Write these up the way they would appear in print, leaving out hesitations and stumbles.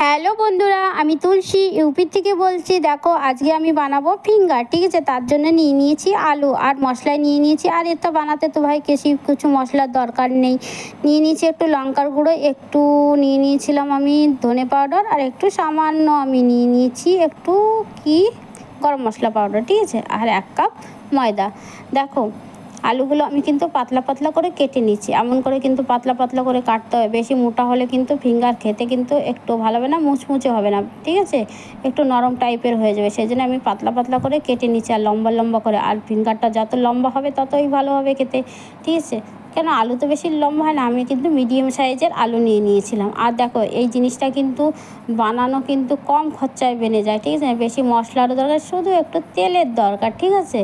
Hello বন্ধুরা, আমি তুলসী UP থেকে বলছি। দেখো আজকে আমি বানাবো ফিঙ্গার, ঠিক আছে। তার জন্য নিয়ে নিয়েছি আলু আর মশলা নিয়ে নিয়েছি। আর এটা বানাতে তো ভাই কিছু মশলার দরকার নেই। নিয়ে নিয়েছি একটু লঙ্কার গুঁড়ো, একটু নিয়ে নিয়েছিলাম আমি ধনে পাউডার, আর একটু সামান্য আমি নিয়ে নিয়েছি একটু গরম মশলা পাউডার, ঠিক আছে। আর 1 কাপ ময়দা। দেখো আলুগুলো আমি কিন্তু পাতলা পাতলা করে কেটে নিচ্ছি। এমন করে কিন্তু পাতলা পাতলা করে কাটতে হবে, বেশি মোটা হলে কিন্তু ফিঙ্গার খেতে কিন্তু একটু ভালো হবে না, মুচমুচে হবে না, ঠিক আছে। একটু নরম টাইপের হয়ে যাবে, সেই জন্য আমি পাতলা পাতলা করে কেটে নিচ্ছি, আর লম্বা লম্বা করে। আর ফিঙ্গারটা যত লম্বা হবে ততই ভালো হবে খেতে, ঠিক আছে। কেন আলু তো বেশি লম্বা হয় না, আমি কিন্তু মিডিয়াম সাইজের আলু নিয়ে নিয়েছিলাম। আর দেখো এই জিনিসটা কিন্তু বানানো কিন্তু কম খরচায় বেনে যায়, ঠিক আছে। বেশি মশলারও দরকার, শুধু একটু তেলের দরকার, ঠিক আছে।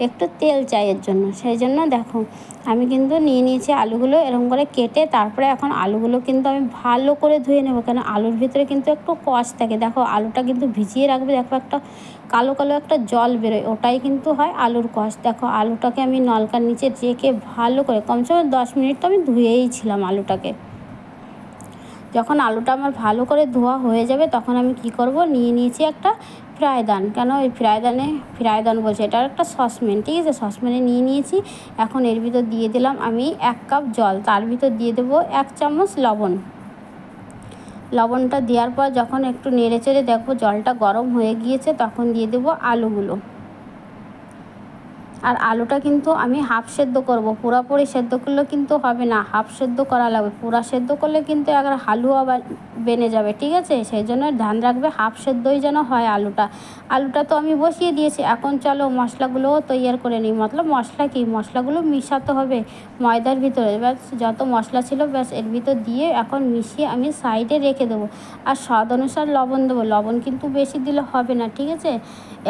একটু তেল চাই এর জন্য, সেই জন্য দেখো আমি কিন্তু নিয়ে নিয়েছি আলুগুলো এরকম করে কেটে। তারপরে এখন আলুগুলো কিন্তু আমি ভালো করে ধুয়ে নেবো, কেন আলুর ভিতরে কিন্তু একটু কষ থাকে। দেখো আলুটা কিন্তু ভিজিয়ে রাখবে, দেখো একটা কালো কালো একটা জল বেরোয়, ওটাই কিন্তু হয় আলুর কষ। দেখো আলুটাকে আমি নলকার নিচে রেখে ভালো করে কমসে কম 10 মিনিট তো আমি ধুয়েই ছিলাম আলুটাকে। যখন আলুটা আমার ভালো করে ধোয়া হয়ে যাবে তখন আমি কি করব, নিয়ে নিয়েছি একটা ফ্রাইদান। কেন এই ফ্রাইদান বলছি, এটা একটা সসপ্যান, ঠিক আছে। সসপ্যানে নিয়ে নিয়েছি। এখন এর ভিতর দিয়ে দিলাম আমি 1 কাপ জল, তার ভিতর দিয়ে দেবো 1 চামচ লবণ। লবণটা দেওয়ার পর যখন একটু নেড়ে চেড়ে দেখবো জলটা গরম হয়ে গিয়েছে, তখন দিয়ে দেবো আলুগুলো। আর আলুটা কিন্তু আমি হাফ সেদ্ধ করব, পুরোপুরি সেদ্ধ করলে কিন্তু হবে না, হাফ সেদ্ধ করা লাগবে। পুরো সেদ্ধ করলে কিন্তু একবার হালুয়া বেনে যাবে, ঠিক আছে। সেই জন্য ধ্যান রাখবে হাফ সেদ্ধই যেন হয় আলুটা তো আমি বসিয়ে দিয়েছি। এখন চলো মশলাগুলোও তৈরি করে নিই। মশলা কি, মশলাগুলো মিশাতে হবে ময়দার ভিতরে। ব্যাস যত মশলা ছিল ব্যাস এর ভিতর দিয়ে এখন মিশিয়ে আমি সাইডে রেখে দেবো। আর স্বাদ অনুসার লবণ দেবো, লবণ কিন্তু বেশি দিলে হবে না, ঠিক আছে।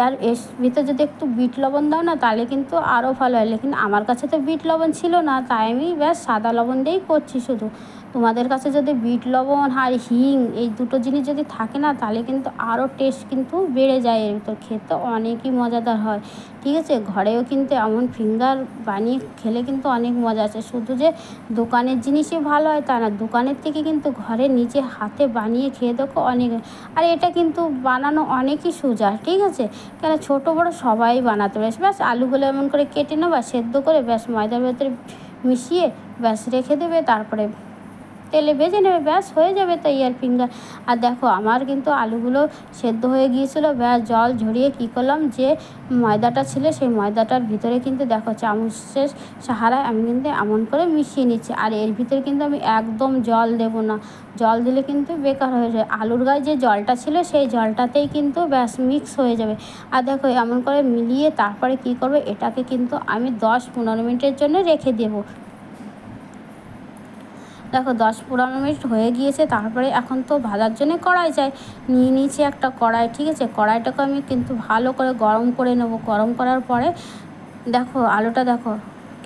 আর এর ভিতর যদি একটু বিট লবণ দাও না তাহলে কিন্তু আরও ভালো হয়, লেকিন আমার কাছে তো বিট লবণ ছিল না, তাই আমি ব্যাস সাদা লবণ দিয়েই করছি শুধু। তোমাদের কাছে যদি বিট লবণ আর হিং এই দুটো জিনিস যদি থাকে না তাহলে কিন্তু আরও টেস্ট কিন্তু বেড়ে যায়, এর ভিতর খেতে অনেকই মজাদার হয়, ঠিক আছে। ঘরেও কিন্তু এমন ফিঙ্গার বানিয়ে খেলে কিন্তু অনেক মজা আছে। শুধু যে দোকানের জিনিসই ভালো হয় তা না, দোকানের থেকে কিন্তু ঘরে নিজে হাতে বানিয়ে খেয়ে দেখো অনেক। আর এটা কিন্তু বানানো অনেকই সোজা, ঠিক আছে। কেন ছোটো বড়ো সবাই বানাতে পারে। ব্যাস আলুগুলো এমন করে কেটে নেবা, সেদ্ধ করে ব্যাস ময়দার ভেতরে মিশিয়ে ব্যাস রেখে দেবে, তারপরে তেলে ভেজে নেবে, ব্যাস হয়ে যাবে তৈয়ার ফিঙ্গার। আর দেখো আমার কিন্তু আলুগুলো সেদ্ধ হয়ে গিয়েছিলো, ব্যাস জল ঝরিয়ে কী করলাম, যে ময়দাটা ছিল সেই ময়দাটার ভিতরে কিন্তু দেখো চামচের সাহারায় আমি কিন্তু এমন করে মিশিয়ে নিচ্ছি। আর এর ভিতরে কিন্তু আমি একদম জল দেবো না, জল দিলে কিন্তু বেকার হয়ে যায়। আলুর গায়ে যে জলটা ছিল সেই জলটাতেই কিন্তু ব্যাস মিক্স হয়ে যাবে। আর দেখো এমন করে মিলিয়ে তারপরে কী করবে, এটাকে কিন্তু আমি 10-15 মিনিটের জন্য রেখে দেবো। দেখো 10-15 মিনিট হয়ে গিয়েছে। তারপরে এখন তো ভাজার জন্য কড়াই চাই, নিয়ে নিয়েছি একটা কড়াই, ঠিক আছে। কড়াইটাকে আমি কিন্তু ভালো করে গরম করে নেব। গরম করার পরে দেখো আলুটা দেখো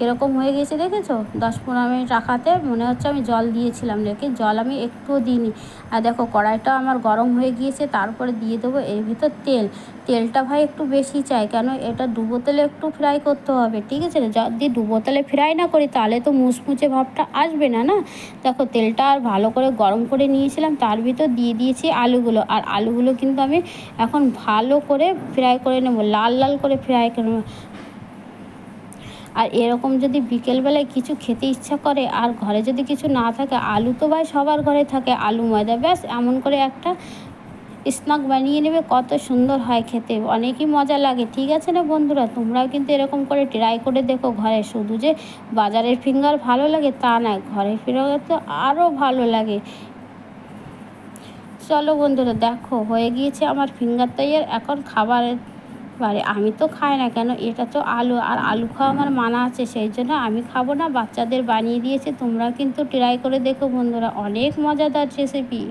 কীরকম হয়ে গিয়েছে, দেখেছো। 10-15 মিনিট রাখাতে মনে হচ্ছে আমি জল দিয়েছিলাম, লেকিন জল আমি একটুও দিইনি। আর দেখো কড়াইটা আমার গরম হয়ে গিয়েছে। তারপরে দিয়ে দেবো এর ভিতর তেলটা ভাই একটু বেশি চাই, কেন এটা ডুবো তেলে একটু ফ্রাই করতে হবে, ঠিক আছে। যদি ডুবো তেলে ফ্রাই না করি তাহলে তো মুচমুচে ভাবটা আসবে না। দেখো তেলটা আর ভালো করে গরম করে নিয়েছিলাম, তার ভিতর দিয়ে দিয়েছি আলুগুলো। আর আলুগুলো কিন্তু আমি এখন ভালো করে ফ্রাই করে নেব, লাল লাল করে ফ্রাই করে নেব। আর এরকম যদি বিকেলবেলায় কিছু খেতে ইচ্ছা করে আর ঘরে যদি কিছু না থাকে, আলু তো ভাই সবার ঘরে থাকে, আলু ময়দা, ব্যাস এমন করে একটা স্ন্যাক বানিয়ে নেবে, কত সুন্দর হয় খেতে, অনেকই মজা লাগে, ঠিক আছে না বন্ধুরা। তোমরাও কিন্তু এরকম করে ট্রাই করে দেখো ঘরে। শুধু যে বাজারের ফিঙ্গার ভালো লাগে তা নয়, ঘরের ফিঙ্গার তো আরও ভালো লাগে। চলো বন্ধুরা দেখো হয়ে গিয়েছে আমার ফিঙ্গার তৈয়ার। এখন খাবারের বারে আমি তো খাই না, কেন এটা তো আলু, আর আলু খাওয়া আমার মানা আছে, সেই জন্য আমি খাবো না, বাচ্চাদের বানিয়ে দিয়েছে। তোমরা কিন্তু ট্রাই করে দেখো বন্ধুরা, অনেক মজাদার রেসিপি।